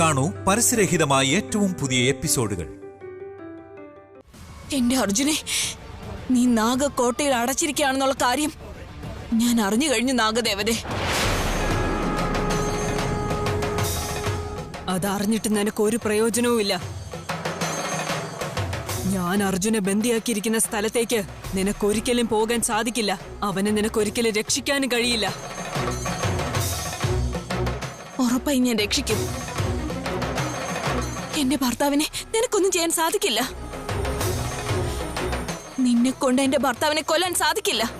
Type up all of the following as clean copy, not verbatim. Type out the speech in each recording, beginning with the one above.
കാണൂ പരസ്യരഹിതമായ ഏറ്റവും പുതിയ എപ്പിസോഡുകൾ. എന്റെ അർജുനെ, നീ നാഗക്കോട്ടയിൽ അടച്ചിരിക്കുകയാണെന്നുള്ള കാര്യം ഞാൻ അറിഞ്ഞു കഴിഞ്ഞു നാഗദേവതേ. അതറിഞ്ഞിട്ട് നിനക്ക് ഒരു പ്രയോജനവുമില്ല. ഞാൻ അർജുനെ ബന്ദിയാക്കിയിരിക്കുന്ന സ്ഥലത്തേക്ക് നിനക്കൊരിക്കലും പോകാൻ സാധിക്കില്ല. അവനെ നിനക്കൊരിക്കലും രക്ഷിക്കാനും കഴിയില്ല. ഉറപ്പായി ഞാൻ രക്ഷിക്കും. എന്റെ ഭർത്താവിനെ നിനക്കൊന്നും ചെയ്യാൻ സാധിക്കില്ല. നിന്നെ കൊണ്ട് എന്റെ ഭർത്താവിനെ കൊല്ലാൻ സാധിക്കില്ല.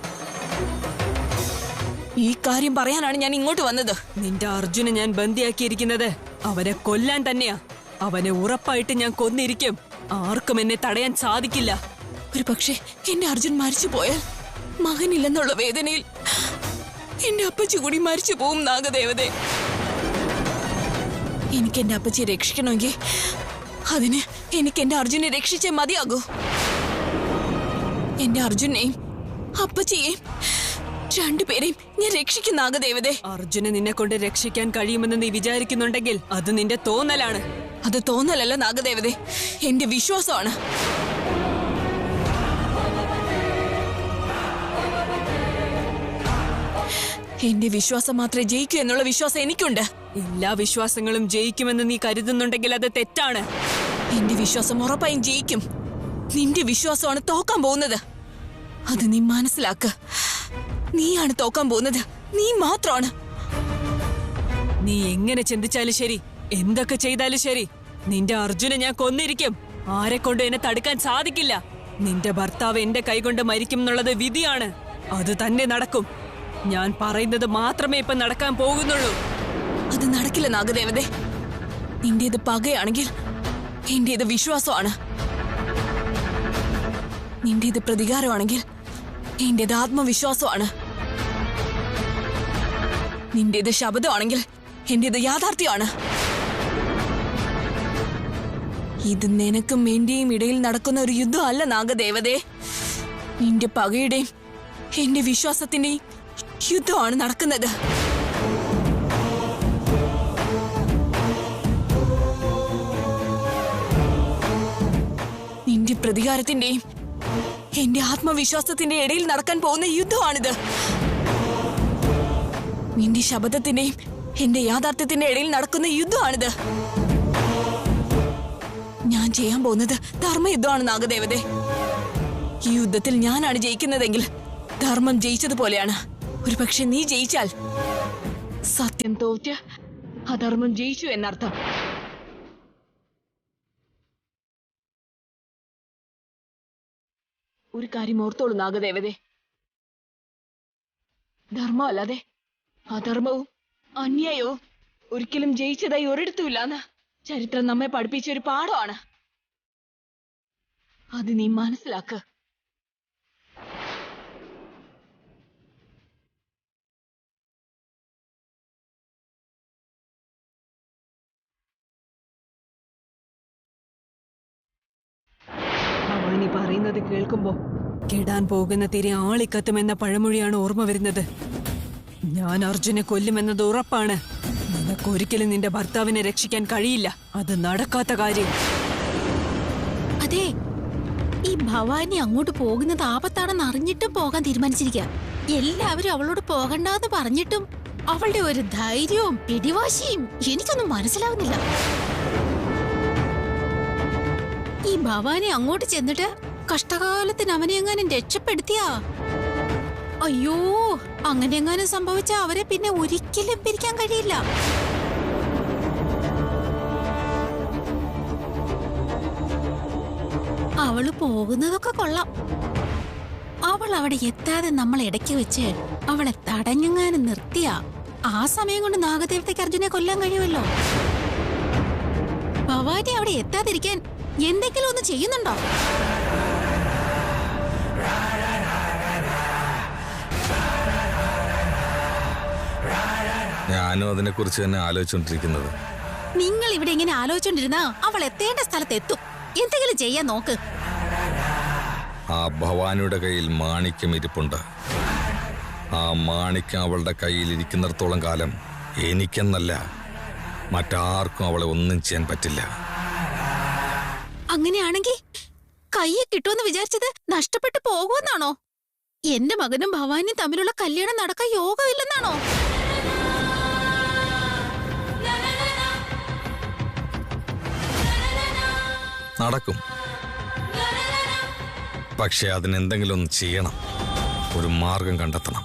ഈ കാര്യം പറയാനാണ് ഞാൻ ഇങ്ങോട്ട് വന്നത്. നിന്റെ അർജുനെ ഞാൻ ബന്ദിയാക്കിയിരിക്കുന്നത് അവനെ കൊല്ലാൻ തന്നെയാ. അവനെ ഉറപ്പായിട്ട് ഞാൻ കൊന്നിരിക്കും. ആർക്കും എന്നെ തടയാൻ സാധിക്കില്ല. ഒരു പക്ഷേ എന്റെ അർജുൻ മരിച്ചു പോയാൽ മകനില്ലെന്നുള്ള വേദനയിൽ എന്റെ അപ്പച്ചി കൂടി മരിച്ചു പോവും നാഗദേവതേ. എനിക്ക് എന്റെ അപ്പച്ചിയെ രക്ഷിക്കണമെങ്കിൽ അതിന് എനിക്ക് എന്റെ അർജുനെ രക്ഷിച്ചേ മതിയാകൂ. എന്റെ അർജുനെയും അപ്പച്ചിയെയും രണ്ടുപേരെയും ഞാൻ രക്ഷിക്കും നാഗദേവതേ. അർജുനെ നിന്നെ കൊണ്ട് രക്ഷിക്കാൻ കഴിയുമെന്ന് നീ വിചാരിക്കുന്നുണ്ടെങ്കിൽ അത് നിന്റെ തോന്നലാണ്. അത് തോന്നലല്ല നാഗദേവതേ, എന്റെ വിശ്വാസമാണ്. എന്റെ വിശ്വാസം മാത്രമേ ജയിക്കൂ എന്നുള്ള വിശ്വാസം എനിക്കുണ്ട്. എല്ലാ വിശ്വാസങ്ങളും ജയിക്കുമെന്ന് നീ കരുതുന്നുണ്ടെങ്കിൽ അത് തെറ്റാണ്. എന്റെ വിശ്വാസം ഉറപ്പായും ജയിക്കും. നിന്റെ വിശ്വാസമാണ് തോക്കാൻ പോകുന്നത്. അത് നീ മനസ്സിലാക്ക. നീയാണ് തോക്കാൻ പോകുന്നത്. നീ മാത്രമാണ്. നീ എങ്ങനെ ചിന്തിച്ചാലും ശരി, എന്തൊക്കെ ചെയ്താലും ശരി, നിന്റെ അർജുനെ ഞാൻ കൊന്നിരിക്കും. ആരെ കൊണ്ട് എന്നെ തടുക്കാൻ സാധിക്കില്ല. നിന്റെ ഭർത്താവ് എന്റെ കൈകൊണ്ട് മരിക്കും എന്നുള്ളത് വിധിയാണ്. അത് തന്നെ നടക്കും. ഞാൻ പറയുന്നത് മാത്രമേ ഇപ്പൊ നടക്കാൻ പോകുന്നുള്ളൂ. അത് നടക്കില്ല നാഗദേവതേ. നിന്റേത് പകയാണെങ്കിൽ എന്റേത് വിശ്വാസമാണ്. നിന്റേത് പ്രതികാരമാണെങ്കിൽ എന്റേത് ആത്മവിശ്വാസമാണ്. നിന്റേത് ശബ്ദമാണെങ്കിൽ എന്റേത് യാഥാർത്ഥ്യമാണ്. ഇത് നിനക്കും എന്റെയും ഇടയിൽ നടക്കുന്ന ഒരു യുദ്ധമല്ല നാഗദേവതേ. നിന്റെ പകയുടെയും എന്റെ വിശ്വാസത്തിന്റെയും യുദ്ധമാണ് നടക്കുന്നത്. നിന്റെ പ്രതികാരത്തിന്റെയും എന്റെ ആത്മവിശ്വാസത്തിന്റെ ഇടയിൽ നടക്കാൻ പോകുന്ന യുദ്ധമാണിത്. നിന്റെ ശബ്ദത്തിന്റെയും എന്റെ യാഥാർത്ഥ്യത്തിന്റെ ഇടയിൽ നടക്കുന്ന യുദ്ധമാണിത്. ഞാൻ ചെയ്യാൻ പോകുന്നത് ധർമ്മയുദ്ധമാണ് നാഗദേവതേ. ഈ യുദ്ധത്തിൽ ഞാനാണ് ജയിക്കുന്നതെങ്കിൽ ധർമ്മം ജയിച്ചതുപോലെയാണ്. ഒരു പക്ഷെ നീ ജയിച്ചാൽ സത്യം തോറ്റ് അധർമ്മം ജയിച്ചു എന്നർത്ഥം. ഒരു കാര്യം ഓർത്തോളൂ നാഗദേവതേ. ധർമ്മം അല്ലാതെ അധർമ്മവും അന്യായവും ഒരിക്കലും ജയിച്ചതായി ഒരിടത്തുമില്ലാന്ന് ചരിത്രം നമ്മെ പഠിപ്പിച്ച ഒരു പാഠമാണ്. അത് നീ മനസ്സിലാക്ക്. ഭവാനി പറയുന്നത് കേൾക്കുമ്പോ കെടാൻ പോകുന്ന തിരെ ആളിക്കത്തുമെന്ന പഴമൊഴിയാണ് ഓർമ്മ വരുന്നത്. ഞാൻ അർജുനെ കൊല്ലുമെന്നത് ഉറപ്പാണ്. നിനക്കൊരിക്കലും നിന്റെ ഭർത്താവിനെ രക്ഷിക്കാൻ കഴിയില്ല. അത് നടക്കാത്ത കാര്യം. അതെ, ഈ ഭവാനി അങ്ങോട്ട് പോകുന്നത് ആപത്താണെന്ന് അറിഞ്ഞിട്ടും പോകാൻ തീരുമാനിച്ചിരിക്കുക. എല്ലാവരും അവളോട് പോകണ്ടെന്ന് പറഞ്ഞിട്ടും അവളുടെ ഒരു ധൈര്യവും പിടിവാശിയും എനിക്കൊന്നും മനസ്സിലാവുന്നില്ല. ഈ ഭവാനി അങ്ങോട്ട് ചെന്നിട്ട് കഷ്ടകാലത്തിന് അവനെ എങ്ങാനും രക്ഷപ്പെടുത്തിയാ, അയ്യോ, അങ്ങനെ എങ്ങാനും സംഭവിച്ചാ അവരെ പിന്നെ ഒരിക്കലും പിരിക്കാൻ കഴിയില്ല. അവള് പോകുന്നതൊക്കെ കൊള്ളാം. അവൾ അവിടെ എത്താതെ നമ്മൾ ഇടയ്ക്ക് വെച്ച് അവളെ തടഞ്ഞെങ്ങാനും നിർത്തിയാ ആ സമയം കൊണ്ട് നാഗദേവതയ്ക്ക് അർജുനെ കൊല്ലാൻ കഴിയുമല്ലോ. ഭവാനി അവിടെ എത്താതിരിക്കാൻ എന്തെങ്കിലും ഒന്ന് ചെയ്യുന്നുണ്ടോ? ഞാനും അതിനെക്കുറിച്ച് തന്നെ ആലോചിച്ചോണ്ടിരിക്കുന്നത്. നിങ്ങൾ ഇവിടെ ഇങ്ങനെ ആലോചിച്ചോണ്ടിരുന്നാ അവൾ എത്തേണ്ട സ്ഥലത്ത് എത്തും. എന്തെങ്കിലും ചെയ്യാൻ നോക്ക്. ആ ഭവാനിയുടെ കയ്യിൽ മാണിക്യം ഇരിപ്പുണ്ട്. ആ മാണിക്യം അവളുടെ കയ്യിൽ ഇരിക്കുന്നിടത്തോളം കാലം എനിക്കെന്നല്ല മറ്റാർക്കും അവളെ ഒന്നും ചെയ്യാൻ പറ്റില്ല. അങ്ങനെയാണെങ്കിൽ കയ്യെ കിട്ടുമെന്ന് വിചാരിച്ചത് നഷ്ടപ്പെട്ടു പോകുമെന്നാണോ? എന്റെ മകനും ഭവാനിയും തമ്മിലുള്ള കല്യാണം നടക്കാൻ യോഗമില്ലെന്നാണോ? നടക്കും. പക്ഷെ അതിനെന്തെങ്കിലും ഒന്ന് ചെയ്യണം. ഒരു മാർഗം കണ്ടെത്തണം.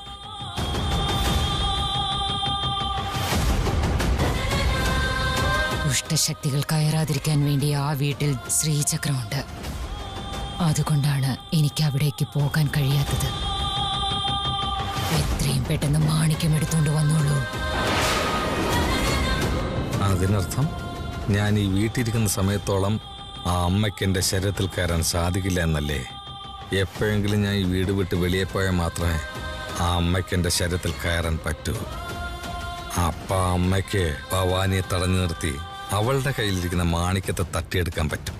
ദുഷ്ടശക്തികൾ കയറാതിരിക്കാൻ വേണ്ടി ആ വീട്ടിൽ ശ്രീചക്രമുണ്ട്. അതുകൊണ്ടാണ് എനിക്ക് അവിടേക്ക് പോകാൻ കഴിയാത്തത്. എത്രയും പെട്ടെന്ന് മാണിക്യം എടുത്തുകൊണ്ട് വന്നോളൂ. അതിനർത്ഥം ഞാൻ ഈ വീട്ടിലിരിക്കുന്ന സമയത്തോളം ആ അമ്മയ്ക്ക് എൻ്റെ ശരീരത്തിൽ കയറാൻ സാധിക്കില്ല എന്നല്ലേ? എപ്പോഴെങ്കിലും ഞാൻ ഈ വീട് വിട്ട് വെളിയെ പോയാൽ മാത്രമേ ആ അമ്മയ്ക്ക് എൻ്റെ ശരീരത്തിൽ കയറാൻ പറ്റൂ. അപ്പം ആ അമ്മയ്ക്ക് ഭവാനിയെ തടഞ്ഞു നിർത്തി അവളുടെ കയ്യിലിരിക്കുന്ന മാണിക്യത്തെ തട്ടിയെടുക്കാൻ പറ്റും.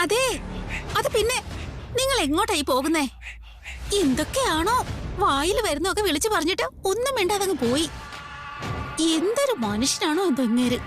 അതെ, അത് പിന്നെ നിങ്ങൾ എങ്ങോട്ടായി പോകുന്നേ? എന്തൊക്കെയാണോ വായിൽ വരുന്നൊക്കെ വിളിച്ചു പറഞ്ഞിട്ട് ഒന്നും വേണ്ടാതങ്ങ് പോയി. എന്തൊരു മനുഷ്യനാണോ ഇതെങ്ങേര്.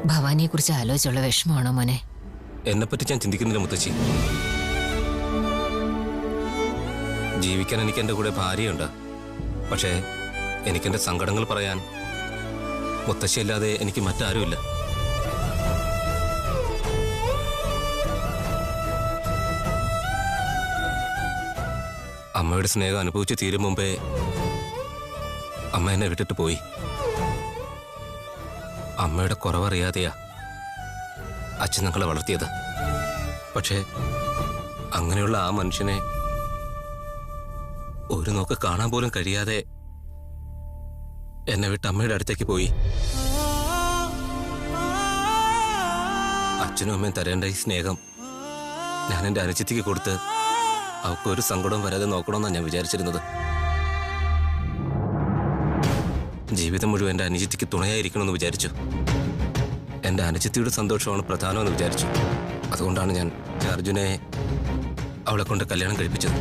ഭവാനിയെ കുറിച്ച് ആലോചിച്ചുള്ള വിഷമമാണോ മോനെ? എന്നെപ്പറ്റി ഞാൻ ചിന്തിക്കുന്നില്ല മുത്തശ്ശി. ജീവിക്കാൻ എനിക്ക് എൻ്റെ കൂടെ ഭാര്യയുണ്ട്. പക്ഷേ എനിക്കെൻ്റെ സങ്കടങ്ങൾ പറയാൻ മുത്തശ്ശിയല്ലാതെ എനിക്ക് മറ്റാരുമില്ല. അമ്മയുടെ സ്നേഹം അനുഭവിച്ച് തീരും മുമ്പേ അമ്മ എന്നെ വിട്ടിട്ട് പോയി. അമ്മയുടെ കുറവറിയാതെയാ അച്ഛൻ ഞങ്ങളെ വളർത്തിയത്. പക്ഷേ അങ്ങനെയുള്ള ആ മനുഷ്യനെ ഒരു നോക്ക് കാണാൻ പോലും കഴിയാതെ എന്നെ വിട്ട് അമ്മയുടെ അടുത്തേക്ക് പോയി. അച്ഛനും അമ്മയും തരേണ്ട ഈ സ്നേഹം ഞാൻ എൻ്റെ അനുജത്തിക്ക് കൊടുത്ത് അവൾക്കൊരു സങ്കടവും വരാതെ നോക്കണമെന്നാണ് ഞാൻ വിചാരിച്ചിരുന്നത്. ജീവിതം മുഴുവൻ എൻ്റെ അനുജത്തിക്ക് തുണയായിരിക്കണമെന്ന് വിചാരിച്ചു. എൻ്റെ അനുജത്തിയുടെ സന്തോഷമാണ് പ്രധാനമെന്ന് വിചാരിച്ചു. അതുകൊണ്ടാണ് ഞാൻ അർജുനെ അവളെ കൊണ്ട് കല്യാണം കഴിപ്പിച്ചത്.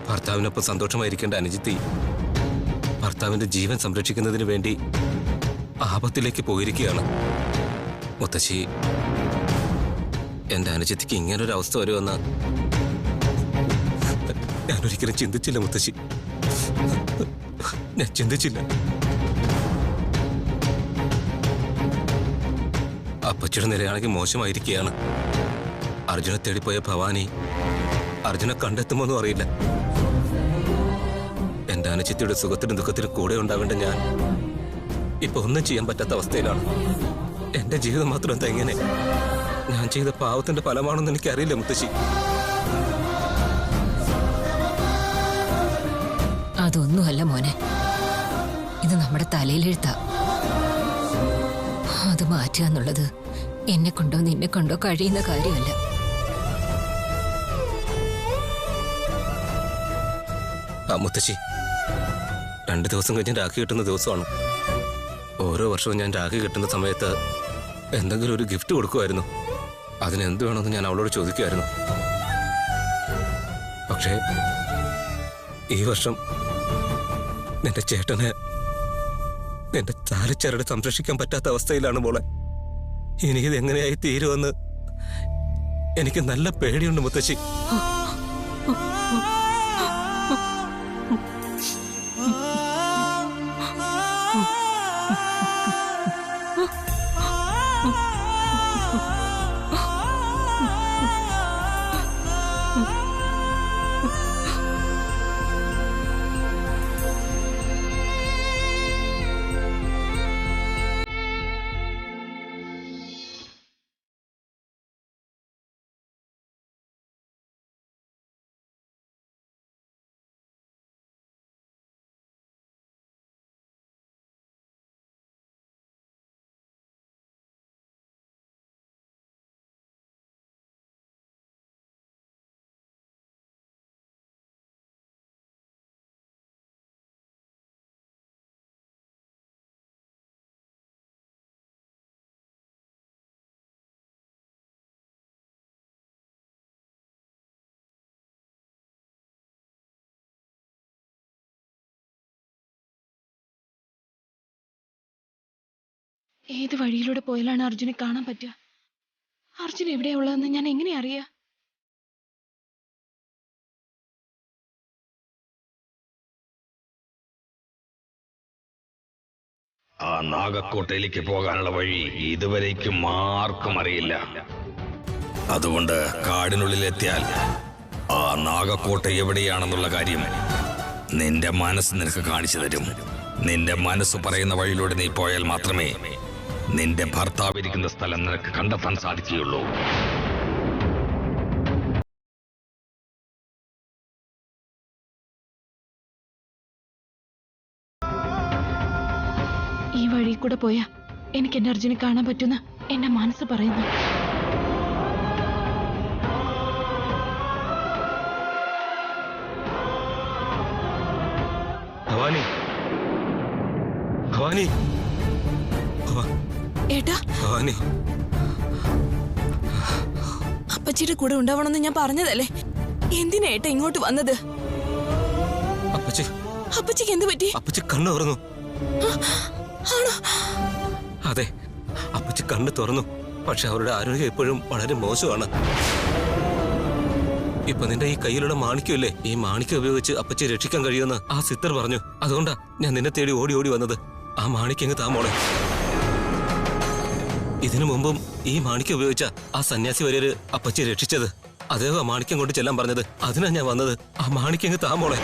ഭർത്താവിനൊപ്പം സന്തോഷമായിരിക്കേണ്ട അനുജത്തി ഭർത്താവിൻ്റെ ജീവൻ സംരക്ഷിക്കുന്നതിന് വേണ്ടി ആപത്തിലേക്ക് പോയിരിക്കുകയാണ്. മുത്തശ്ശി, എൻ്റെ അനുജത്തിക്ക് ഇങ്ങനൊരു അവസ്ഥ വരുമെന്ന് ഞാനൊരിക്കലും ചിന്തിച്ചില്ല മുത്തശ്ശി. ഞാൻ ചിന്തിച്ചില്ല. അപ്പച്ചിയുടെ നിലയാണെങ്കിൽ മോശമായിരിക്കുകയാണ്. അർജുനെ തേടിപ്പോയ ഭവാനി അർജുനെ കണ്ടെത്തുമോന്നും അറിയില്ല. എന്റെ അനുചിത്തിയുടെ സുഖത്തിനും ദുഃഖത്തിനും കൂടെ ഉണ്ടാവേണ്ട ഞാൻ ഇപ്പൊ ഒന്നും ചെയ്യാൻ പറ്റാത്ത അവസ്ഥയിലാണ്. എന്റെ ജീവിതം മാത്രം എന്താ ഇങ്ങനെ? ഞാൻ ചെയ്ത പാവത്തിന്റെ ഫലമാണെന്ന് എനിക്കറിയില്ല മുത്തശ്ശി. അതൊന്നുമല്ല മോനെ, ഇത് നമ്മുടെ തലയിലെഴുത്താ. അത് മാറ്റുക എന്നുള്ളത് എന്നെ കൊണ്ടോ നിന്നെ കൊണ്ടോ കഴിയുന്ന കാര്യമല്ല. ആ മുത്തശ്ശി, 2 ദിവസം കഴിഞ്ഞ് രാഖി കിട്ടുന്ന ദിവസമാണ്. ഓരോ വർഷവും ഞാൻ രാഖി കിട്ടുന്ന സമയത്ത് എന്തെങ്കിലും ഒരു ഗിഫ്റ്റ് കൊടുക്കുമായിരുന്നു. അതിനെന്ത് വേണമെന്ന് ഞാൻ അവളോട് ചോദിക്കുമായിരുന്നു. പക്ഷേ ഈ വർഷം നിന്റെ ചേട്ടനെ നിന്റെ താലിച്ചരട് സംരക്ഷിക്കാൻ പറ്റാത്ത അവസ്ഥയിലാണ് മോളെ. ഇനി ഇത് എങ്ങനെയായി തീരുമെന്ന് എനിക്ക് നല്ല പേടിയുണ്ട് മുത്തശ്ശി. ഏത് വഴിയിലൂടെ പോയാലാണ് അർജുനെ കാണാൻ പറ്റുക? അർജുൻ എവിടെയാ ഉള്ളതെന്ന് ഞാൻ എങ്ങനെ അറിയാ? ആ നാഗക്കോട്ടയിലേക്ക് പോകാനുള്ള വഴി ഇതുവരേക്കും ആർക്കും അറിയില്ല. അതുകൊണ്ട് കാടിനുള്ളിലെത്തിയാൽ ആ നാഗക്കോട്ട എവിടെയാണെന്നുള്ള കാര്യം നിന്റെ മനസ്സ് നിനക്ക് കാണിച്ചു തരും. നിന്റെ മനസ്സ് പറയുന്ന വഴിയിലൂടെ നീ പോയാൽ മാത്രമേ നിന്റെ ഭർത്താവ് ഇരിക്കുന്ന സ്ഥലം നിനക്ക് കണ്ടെത്താൻ സാധിക്കുകയുള്ളൂ. ഈ വഴി കൂടെ പോയാ എനിക്ക് എന്റെ അർജുനെ കാണാൻ പറ്റുന്ന എന്റെ മനസ്സ് പറയുന്നു. ഭവാനി, ഭവാനി, ഏട്ടാ, ഭവാനി, അപ്പച്ചിയുടെ കൂടെ ഉണ്ടാവണമെന്ന് ഞാൻ പറഞ്ഞതല്ലേ? എന്തിനാ ഏട്ടാ ഇങ്ങോട്ട് വന്നത്? അപ്പച്ചി, അപ്പച്ചിക്ക് എന്ത് പറ്റി? അപ്പച്ചി കണ്ണു തുറന്നു. ആണോ? അതെ, അപ്പച്ചി കണ്ണു തുറന്നു. പക്ഷെ അവരുടെ ആരോഗ്യം എപ്പോഴും വളരെ മോശമാണ്. ഇപ്പൊ നിന്റെ ഈ കയ്യിലുള്ള മാണിക്യമില്ലേ, ഈ മാണിക്യം ഉപയോഗിച്ച് അപ്പച്ചി രക്ഷിക്കാൻ കഴിയുമെന്ന് ആ സിത്തർ പറഞ്ഞു. അതുകൊണ്ടാ ഞാൻ നിന്നെ തേടി ഓടി ഓടി വന്നത്. ആ മാണിക്യങ്ങ് താമോളെ. ഇതിനു മുമ്പും ഈ മാണിക്യം ഉപയോഗിച്ച ആ സന്യാസി വരെയൊരു അപ്പച്ചി രക്ഷിച്ചത്. അദ്ദേഹം ആ മാണിക്യം കൊണ്ട് ചെല്ലാൻ പറഞ്ഞത്. അതിനാ ഞാൻ വന്നത്. ആ മാണിക്യങ്ങ് താമോളെ.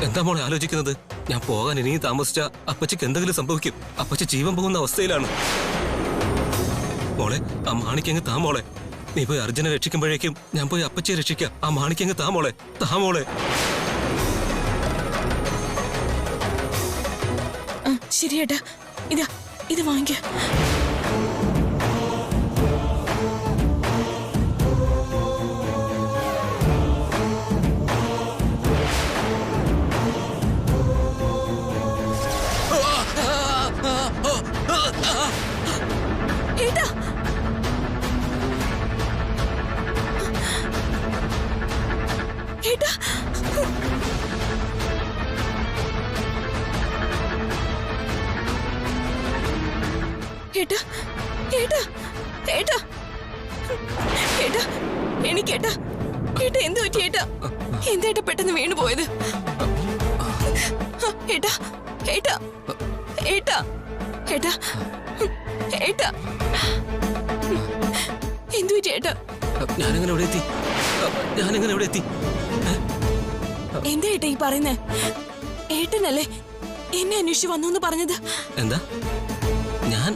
എന്താ മോളെ ആലോചിക്കുന്നത്? ഞാൻ പോകാൻ ഇനിയും താമസിച്ച അപ്പച്ചിക്ക് എന്തെങ്കിലും സംഭവിക്കും. അപ്പച്ചി ജീവൻ പോകുന്ന അവസ്ഥയിലാണ്. മോളെ, ആ മാണിക്കങ്ങ് താമോളെ. നീ പോയി അർജുനെ രക്ഷിക്കുമ്പോഴേക്കും ഞാൻ പോയി അപ്പച്ചിയെ രക്ഷിക്കാം. ആ മാണിക്കങ്ങ് താമോളെ, താമോളെ. ശരിയേട്ടാ, ഇത് വാങ്ങിക്ക. ഏട്ടാ, ഏട്ടാ, ഏട്ടാ, ഏട്ടാ, ഏട്ടാ, ഏട്ടാ, എനിക്കേട്ടാ, ഏട്ടാ എന്ത് പറ്റി? ഏട്ടാ എന്തേട്ടാ പെട്ടെന്ന് വീണു പോയത്? ഏട്ടാ, ഏട്ടാ, ഏട്ടാ, ഏട്ടാ, ഏട്ടാ, എന്തു പറ്റി ഏട്ടാ? ഞാനെങ്ങനെ ഇവിടെ എത്തി? ഞാനെങ്ങനെ ഇവിടെ എത്തി? എന്താ ഏട്ടാ ഈ പറയുന്നേ? ഏട്ടനല്ലേ എന്നെ അന്വേഷിച്ച് വന്നു എന്ന് പറഞ്ഞത്? എന്താ, ഞാൻ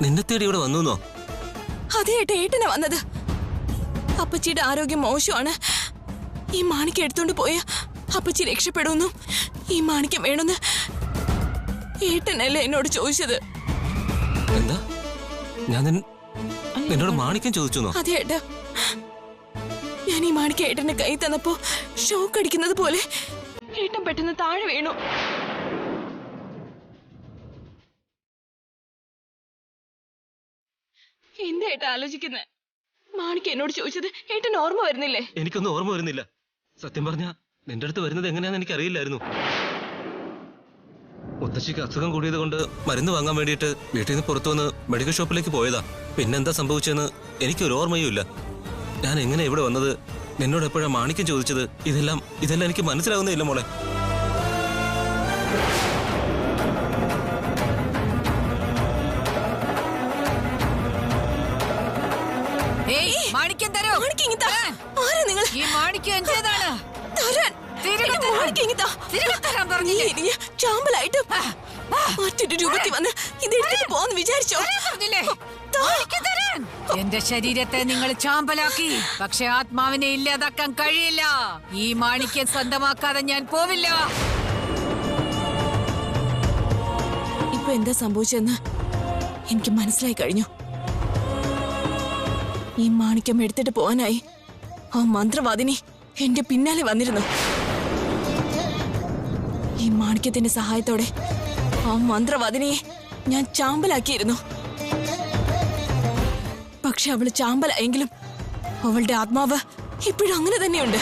നിന്നെ തേടി ഇവിടെ വന്നോ? അതെ ഏട്ടാ, ഏട്ടനാ വന്നത്. അപ്പച്ചിയുടെ ആരോഗ്യം മോശമാണ്. ഈ മാണിക്യം എടുത്തോണ്ട് പോയ അപ്പച്ചി രക്ഷപ്പെടുന്നു. ഈ മാണിക്യം വേണമെന്ന് ഏട്ടനല്ലേ എന്നോട് ചോദിച്ചത്? എന്താ, ഞാൻ നിന്നോട് മാണിക്യം ചോദിച്ചോ? അതെ ഏട്ടാ, ഞാൻ ഈ മാണിക്യം ഏട്ടന്റെ കൈ തന്നപ്പോ ഷോക്ക് അടിക്കുന്നത് പോലെ ഏട്ടൻ പെട്ടെന്ന് താഴെ വീണു. എന്താ ഏട്ടാ ആലോചിക്കുന്നത്? മാണിക്യം എന്നോട് ചോദിച്ചത് ഏട്ടൻ ഓർമ്മ വരുന്നില്ലേ? എനിക്കൊന്നും ഓർമ്മ വരുന്നില്ല. സത്യം പറഞ്ഞ നിന്റെ അടുത്ത് വരുന്നത് എങ്ങനെയാന്ന് എനിക്ക് അറിയില്ലായിരുന്നു. മുത്തശ്ശിക്ക് അസുഖം കൂടിയത് കൊണ്ട് മരുന്ന് വാങ്ങാൻ വേണ്ടിയിട്ട് വീട്ടിൽ നിന്ന് പുറത്തുവന്ന് മെഡിക്കൽ ഷോപ്പിലേക്ക് പോയതാ. പിന്നെന്താ സംഭവിച്ചെന്ന് എനിക്കൊരു ഓർമ്മയുമില്ല. ഞാൻ എങ്ങനെ ഇവിടെ വന്നത്, നിന്നോട് എപ്പോഴാ മാണിക്യം ചോദിച്ചത്, ഇതെല്ലാം എനിക്ക് മനസ്സിലാകുന്നില്ല മോളെ. മാണിക്യം തരോ? ആരാ നിങ്ങൾ? ഈ മാണിക്യം എന്റേതാണ്. ചാമ്പലായിട്ടും മറ്റൊരു രൂപത്തിൽ വന്ന് ഇതെടുത്തിട്ട് പോന്ന് വിചാരിച്ചോ? എന്റെ ശരീരത്തെ നിങ്ങൾ ചാമ്പലാക്കി, പക്ഷെ ആത്മാവിനെ ഇല്ലാതാക്കാൻ കഴിയില്ല. ഈ മാണിക്യം സ്വന്തമാക്കാതെ ഞാൻ പോവില്ല. ഇപ്പൊ എന്താ സംഭവിച്ചെന്ന് എനിക്ക് മനസ്സിലായി കഴിഞ്ഞു. ഈ മാണിക്യം എടുത്തിട്ട് പോവാനായി ആ മന്ത്രവാദിനി എന്റെ പിന്നാലെ വന്നിരുന്നു. ഈ മാണിക്യത്തിന്റെ സഹായത്തോടെ ആ മന്ത്രവാദിനിയെ ഞാൻ ചാമ്പലാക്കിയിരുന്നു. പക്ഷെ അവള് ചാമ്പലായെങ്കിലും അവളുടെ ആത്മാവ് ഇപ്പോഴും അങ്ങനെ തന്നെയുണ്ട്.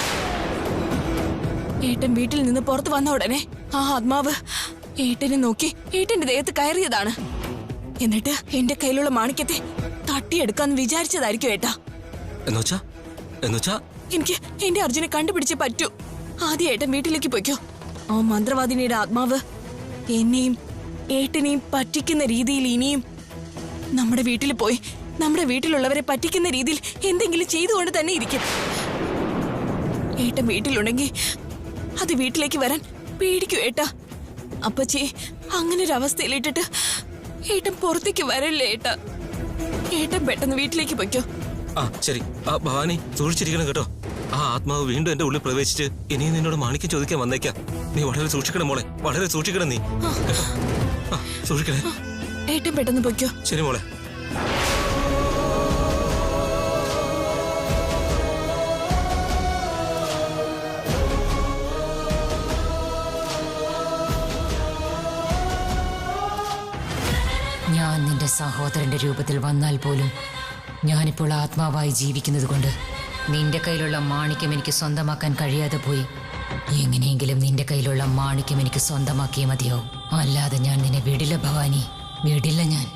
ഏട്ടൻ വീട്ടിൽ നിന്ന് പുറത്തു വന്ന ഉടനെ ആ ആത്മാവ് ഏട്ടനെ നോക്കി ഏട്ടന്റെ ദേഹത്ത് കയറിയതാണ്. എന്നിട്ട് എന്റെ കയ്യിലുള്ള മാണിക്യത്തെ തട്ടിയെടുക്കാന്ന് വിചാരിച്ചതായിരിക്കും ഏട്ടാ. എന്നുവെച്ചാ എനിക്ക് എന്റെ അർജുനെ കണ്ടുപിടിച്ചേ പറ്റൂ. ആദ്യം ഏട്ടൻ വീട്ടിലേക്ക് പോയിക്കോ. ആ മന്ത്രവാദിനിയുടെ ആത്മാവ് എന്നെയും ഏട്ടനെയും പറ്റിക്കുന്ന രീതിയിൽ ഇനിയും നമ്മുടെ വീട്ടിൽ പോയി നമ്മുടെ വീട്ടിലുള്ളവരെ പറ്റിക്കുന്ന രീതിയിൽ എന്തെങ്കിലും ചെയ്തുകൊണ്ട് തന്നെ ഇരിക്കും. ഏട്ടൻ വീട്ടിലുണ്ടെങ്കിൽ അത് വീട്ടിലേക്ക് വരാൻ പേടിക്കൂ ഏട്ടാ. അപ്പച്ചി അങ്ങനെ ഒരു അവസ്ഥയിലിട്ടിട്ട് ഏട്ടൻ പുറത്തേക്ക് വരല്ലേ ഏട്ടാ. ഏട്ടൻ പെട്ടെന്ന് വീട്ടിലേക്ക് പൊയ്ക്കോ. ആ ശരി. ആ ഭവാനി സൂക്ഷിച്ചിരിക്കണം കേട്ടോ. ആ ആത്മാവ് വീണ്ടും എന്റെ ഉള്ളിൽ പ്രവേശിച്ച് ഇനിയും നിന്നോട് മാണിക്യം ചോദിക്കാൻ വന്നേക്കാം. നീ വളരെ സൂക്ഷിക്കണം മോളെ, വളരെ സൂക്ഷിക്കണം നീ. സൂക്ഷിക്കണേ. ഏട്ടൻ പെട്ടെന്ന് പൊയ്ക്കോ. ശരി മോളെ. ഞാൻ നിന്റെ സഹോദരന്റെ രൂപത്തിൽ വന്നാൽ പോലും ഞാനിപ്പോൾ ആത്മാവായി ജീവിക്കുന്നത് കൊണ്ട് നിന്റെ കയ്യിലുള്ള മാണിക്യം എനിക്ക് സ്വന്തമാക്കാൻ കഴിയാതെ പോയി. എങ്ങനെയെങ്കിലും നിന്റെ കയ്യിലുള്ള മാണിക്യം എനിക്ക് സ്വന്തമാക്കിയേ മതിയാവും. അല്ലാതെ ഞാൻ നിന്നെ വിടില്ല ഭവാനി, വിടില്ല ഞാൻ.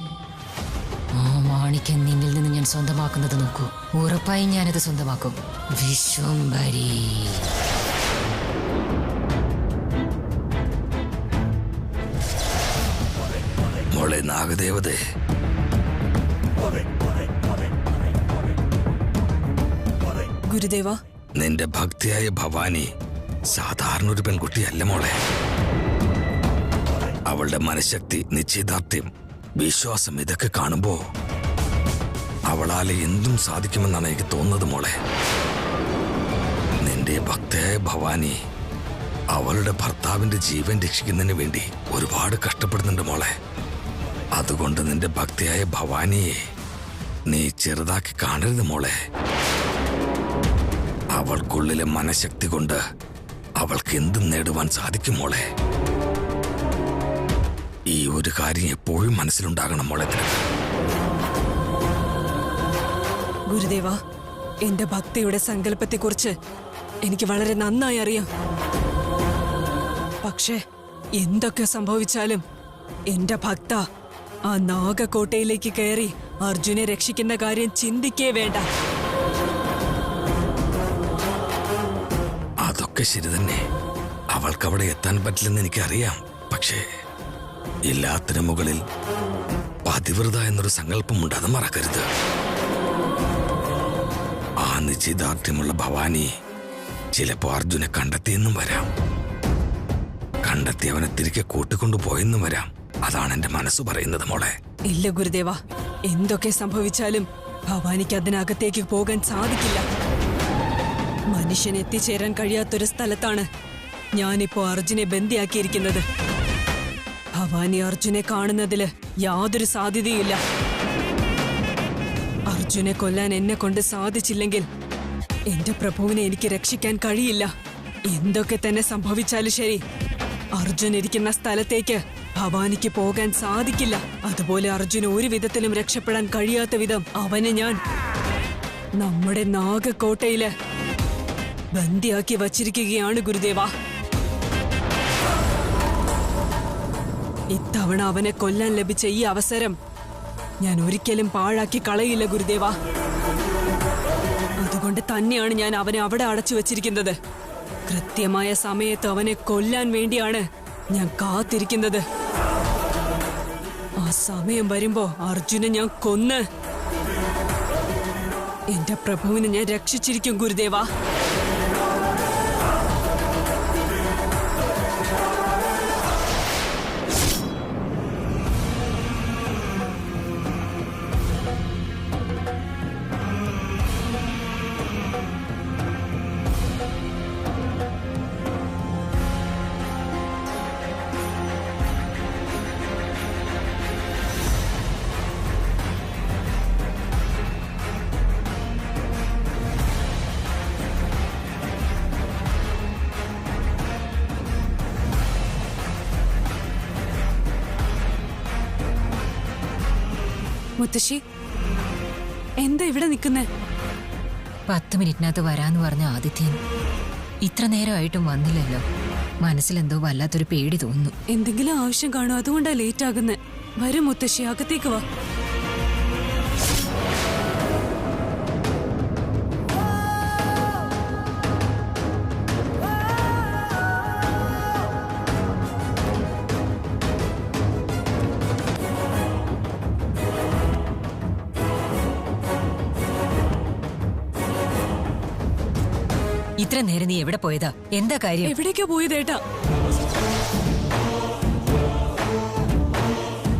ആ മാണിക്യം നിന്നിൽ നിന്ന് ഞാൻ സ്വന്തമാക്കുന്നത് നോക്കൂ. ഉറപ്പായും ഞാനത് സ്വന്തമാക്കും. വിശ്വംഭരി. മോളെ നാഗദേവതേ, ഗുരുദേവ, നിന്റെ ഭക്തിയായ ഭവാനി സാധാരണ ഒരു പെൺകുട്ടിയല്ല മോളെ. അവളുടെ മനഃശക്തി, നിശ്ചയദാർഢ്യം, വിശ്വാസം ഇതൊക്കെ കാണുമ്പോ അവളാലെ എന്തും സാധിക്കുമെന്നാണ് എനിക്ക് തോന്നുന്നത് മോളെ. നിന്റെ ഭക്തയായ ഭവാനി അവളുടെ ഭർത്താവിന്റെ ജീവൻ രക്ഷിക്കുന്നതിന് വേണ്ടി ഒരുപാട് കഷ്ടപ്പെടുന്നുണ്ട് മോളെ. അതുകൊണ്ട് നിന്റെ ഭക്തിയായ ഭവാനിയെ നീ ചെറുതാക്കി കാണരുത് മോളെ. അവൾക്കുള്ളിലെ മനഃശക്തി കൊണ്ട് അവൾക്ക് എന്തും നേടുവാൻ സാധിക്കും മോളെ. ഈ ഒരു കാര്യം എപ്പോഴും മനസ്സിലുണ്ടാകണം മോളെ. ഗുരുദേവ, എന്റെ ഭക്തിയുടെ സങ്കല്പത്തെക്കുറിച്ച് എനിക്ക് വളരെ നന്നായി അറിയാം. പക്ഷേ എന്തൊക്കെ സംഭവിച്ചാലും എന്റെ ഭക്ത ആ നാഗക്കോട്ടയിലേക്ക് കയറി അർജുനെ രക്ഷിക്കുന്ന കാര്യം ചിന്തിക്കേ വേണ്ട. അതൊക്കെ ശരി തന്നെ. അവൾക്ക് അവിടെ എത്താൻ പറ്റില്ലെന്ന് എനിക്കറിയാം. പക്ഷേ എല്ലാത്തിനും മുകളിൽ പതിവ്രത എന്നൊരു സങ്കല്പമുണ്ട്, അത് മറക്കരുത്. ആ നിശ്ചയദാർഢ്യമുള്ള ഭവാനി ചിലപ്പോ അർജുനെ കണ്ടെത്തിയെന്നും വരാം, കണ്ടെത്തി അവനെ തിരികെ കൂട്ടിക്കൊണ്ടുപോയെന്നും വരാം. അതാണ് എന്റെ മനസ്സ് പറയുന്നത് മോളെ. ഇല്ല ഗുരുദേവ, എന്തൊക്കെ സംഭവിച്ചാലും ഭവാനിക്ക് അതിനകത്തേക്ക് പോകാൻ സാധിക്കില്ല. മനുഷ്യൻ എത്തിച്ചേരാൻ കഴിയാത്തൊരു സ്ഥലത്താണ് ഞാനിപ്പോ അർജുനെ ബന്ദിയാക്കിയിരിക്കുന്നത്. ഭവാനി അർജുനെ കാണുന്നതില് യാതൊരു സാധ്യതയില്ല. അർജുനെ കൊല്ലാൻ എന്നെ കൊണ്ട് സാധിച്ചില്ലെങ്കിൽ എന്റെ പ്രഭുവിനെ എനിക്ക് രക്ഷിക്കാൻ കഴിയില്ല. എന്തൊക്കെ തന്നെ സംഭവിച്ചാലും ശരി, അർജുൻ ഇരിക്കുന്ന സ്ഥലത്തേക്ക് ഭവാനിക്ക് പോകാൻ സാധിക്കില്ല. അതുപോലെ അർജുന് ഒരു വിധത്തിലും രക്ഷപ്പെടാൻ കഴിയാത്ത വിധം അവനെ ഞാൻ നമ്മുടെ നാഗക്കോട്ടയില് ബന്ദിയാക്കി വച്ചിരിക്കുകയാണ് ഗുരുദേവ. ഇത്തവണ അവനെ കൊല്ലാൻ ലഭിച്ച ഈ അവസരം ഞാൻ ഒരിക്കലും പാഴാക്കി കളയില്ല ഗുരുദേവ. അതുകൊണ്ട് തന്നെയാണ് ഞാൻ അവനെ അവിടെ അടച്ചു വച്ചിരിക്കുന്നത്. കൃത്യമായ സമയത്ത് അവനെ കൊല്ലാൻ വേണ്ടിയാണ് ഞാൻ കാത്തിരിക്കുന്നത്. ആ സമയം വരുമ്പോ അർജുനെ ഞാൻ കൊന്ന് എന്റെ പ്രഭുവിനെ ഞാൻ രക്ഷിച്ചിരിക്കും ഗുരുദേവ. മുത്തശ്ശി, എന്താ ഇവിടെ നിൽക്കുന്നേ? 10 മിനിറ്റിനകത്ത് വരാന്ന് പറഞ്ഞ ആദിത്യൻ ഇത്ര നേരമായിട്ടും വന്നില്ലല്ലോ. മനസ്സിലെന്തോ വല്ലാത്തൊരു പേടി തോന്നുന്നു. എന്തെങ്കിലും ആവശ്യം കാണും, അതുകൊണ്ടാ ലേറ്റ് ആകുന്നത്. വരും മുത്തശ്ശി, അകത്തേക്ക് വാ. ഇത്ര നേരം നീ എവിടെ പോയതാ? എന്താ കാര്യം? എവിടേക്കാ പോയതേട്ടാ?